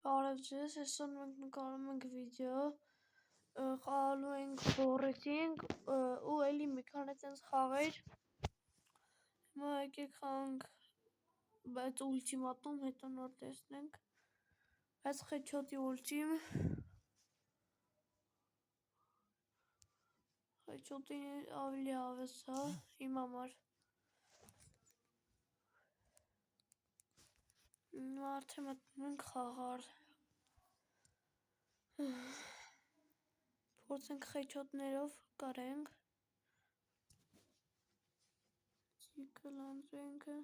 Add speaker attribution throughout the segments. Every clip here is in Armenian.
Speaker 1: Բարև ձեզ, այսօր մենք նկարում ենք վիդեո, խաղալու ենք բորետինգ ու էլի մի քանի տենց խաղեր, հիմա եկեք խաղանք, բայց ուլտիմատում հետո նոր տեսնենք, այս խեչոտի ուլտիմ, խեչոտի ավելի ավես հա, իմ համար, արդեն մտնում ենք խաղար, փորձենք խեչոտներով կարենք, ծիկը լանձրենքը,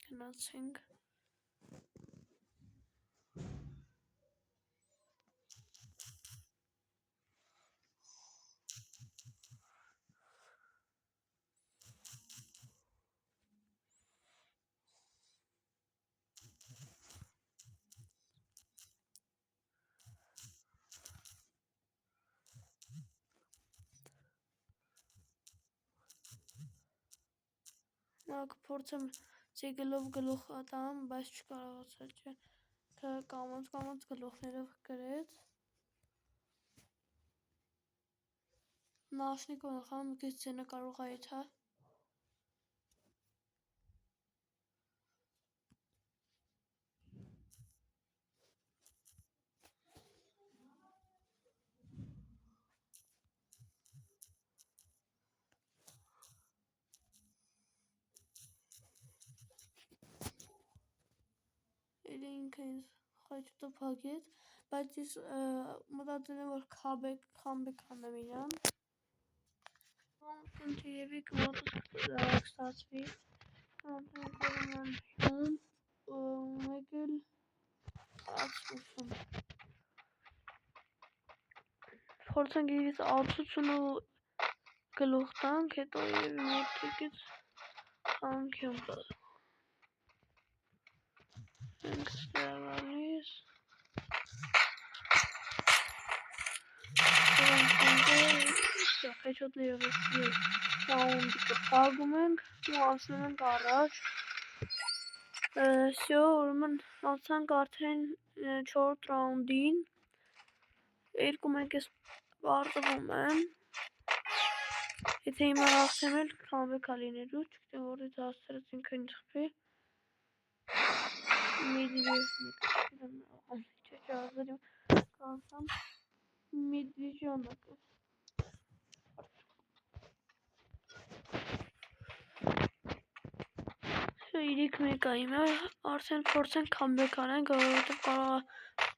Speaker 1: գնացենք, կփորձեմ ծիգելով գլուխ տամ, բայց չկարողացա չէ, կամոց գլուխներով գրեց, նաշնիկով նխամ, մի քիչ ձենը կարող այդ հա, էլի ինքը ինձ խեչոտը փակեց, բայց ես մտածել եմ, որ խամբեկ անեմ իրան, թեևի կմոտս ստացվի, մեկ էլ 80, փորձենք իրից 80 գլուխ տանք, հետո երևի մոտիկից խանքեմ ենք ստեղալիս, խեչոտներով ռաունդի կպագում ենք ու անցնում ենք առաջ, ուրեմն անցանք արդեն 4 ռաունդին, երկու մեկ ես պարտվում եմ, եթե հիմա հաղթեմ էլ խամբեկ լինելու, չգիտեմ որից հասցրեց ինքը ինձ խփի, Медвежонок. Իրիք մեկա հիմա, արդեն փորձենք քամբեկ անենք, որովհետև կարող է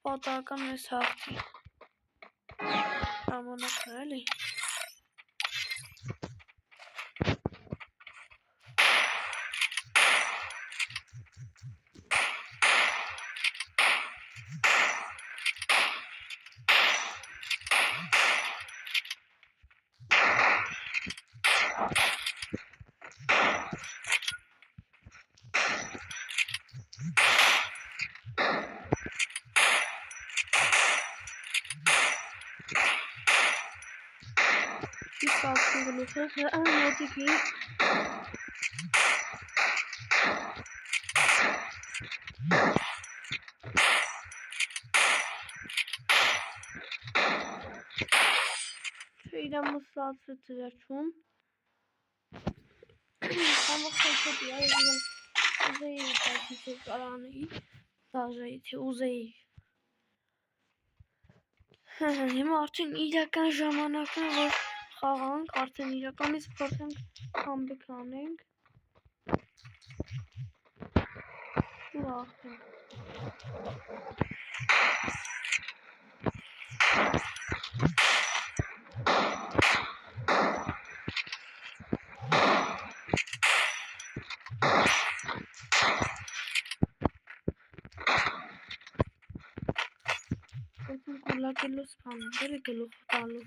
Speaker 1: պատահական մեզ հաղթի, ժամանակն էլի, իրան մսացրեց վերջում, համող խեչոտի, ուզեի պայքիչով կարանեի, դաժեի, թե ուզեի, հիմա արդեն իրական ժամանակն է, որ խաղանք, արդեն իրականից փորձենք քամբեկ անենք ու հաղթենք, Կուլակելով սպանում, դերը գլուխ տալու,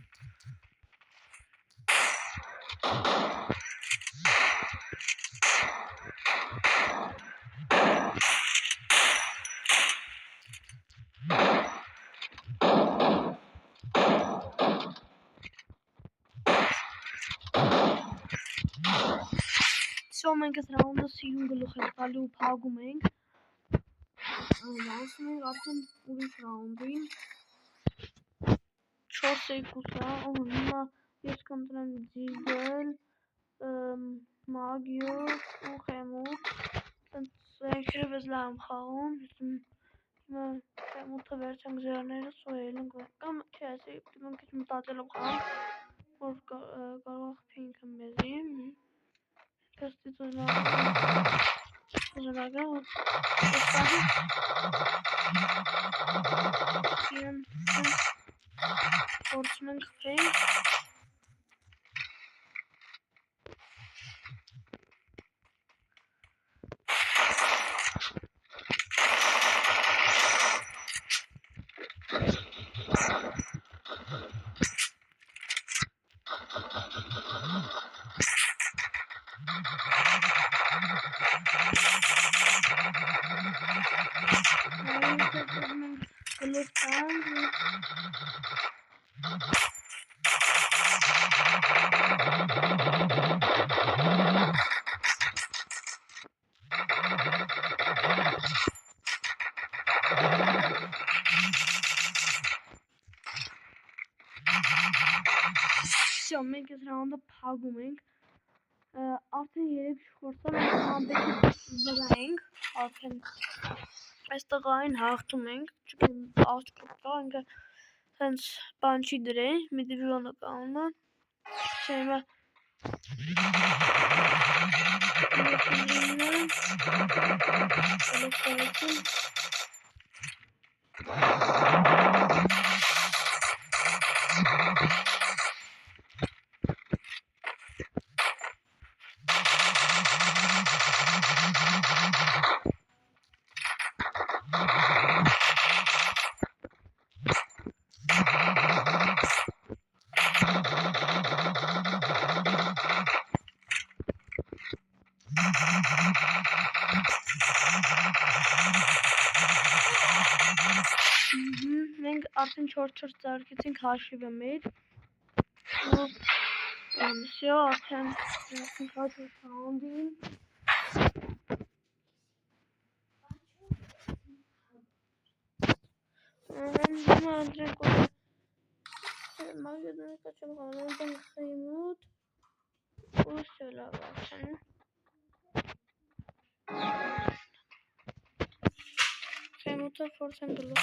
Speaker 1: մենք այս ռաունդը սիրուն գլուխ ենք տալի ու փագում ենք։ Անցնում ենք արդեն ուրիշ ռաունդին։ 4-2 է, հիմա ես կընտրեմ Ձիգել, Մագիո ու Խեմութ։ Ինքերև ես լավ եմ խաղում, հիմա Խեմութը վերցենք զերներս ու ելենք կամ չէ, ասի մենք քիչ մտածելով խաղանք, որ կարող խփի ինքը մեզի։ Կստից ուզնագա ոստահի իրեն փորձում ենք խփենք։ Всё, մենք այս ռաունդը փագում ենք։ Արդեն 3 շորտը մենք համբեկի վրա ենք, արդեն այս տղային հաղթում ենք, չգիտեմ, ասկրուպտա, ինքը հենց բան չի դրել, մի դիվիզոնը կանոնը, չէ, հիմա մենք արդեն 4 ծարգեցինք հաշիվը մեր ու всё, արդեն հաջորդ ռաունդին հիմա ընտրենք մագիոդնիկա չեմ խաղում, ընտրենք Խեմութ ու всё լավ արդեն Խեմութը փորձեմ գլուխ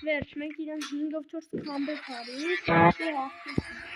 Speaker 1: վերջ, մենք իրան 5-4 կամբեկ արինք ու հաղթեցինք